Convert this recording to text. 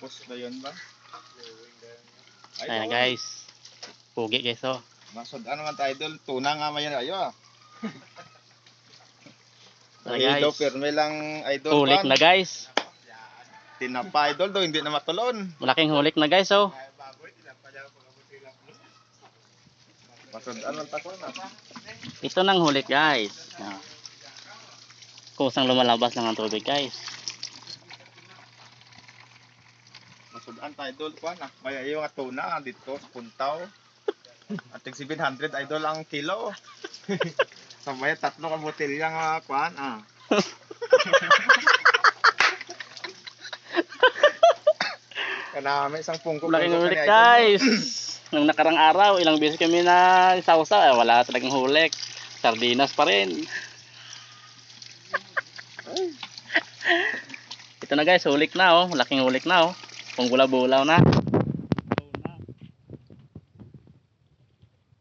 Tapos na yun ba? Ayan guys. Pugi guys oh. Masod ano man tayo idol, tuna nga mayan ayo ah. Ayan, Hilo guys. perme lang idol. Hulik na guys. Tinapa idol do hindi na matulon. Malaking hulik na guys oh. Masod ano ta ko na. Ito nang hulik guys. Ah. Kusang lumalabas lang ang tubig guys. Masudan ta idol ko na. May ayo nga tuna dito sa Puntaw. Ating 700 idol ang kilo. Sabay tatlo ka botelya nga kuan ah. Kanami isang pungko. Malaking hulik guys. Nung nakarang araw, ilang beses kami na sausaw, wala talagang hulik. Sardinas pa rin. Ito na guys, hulik na oh. Malaking hulik na oh. Pang bulaw na.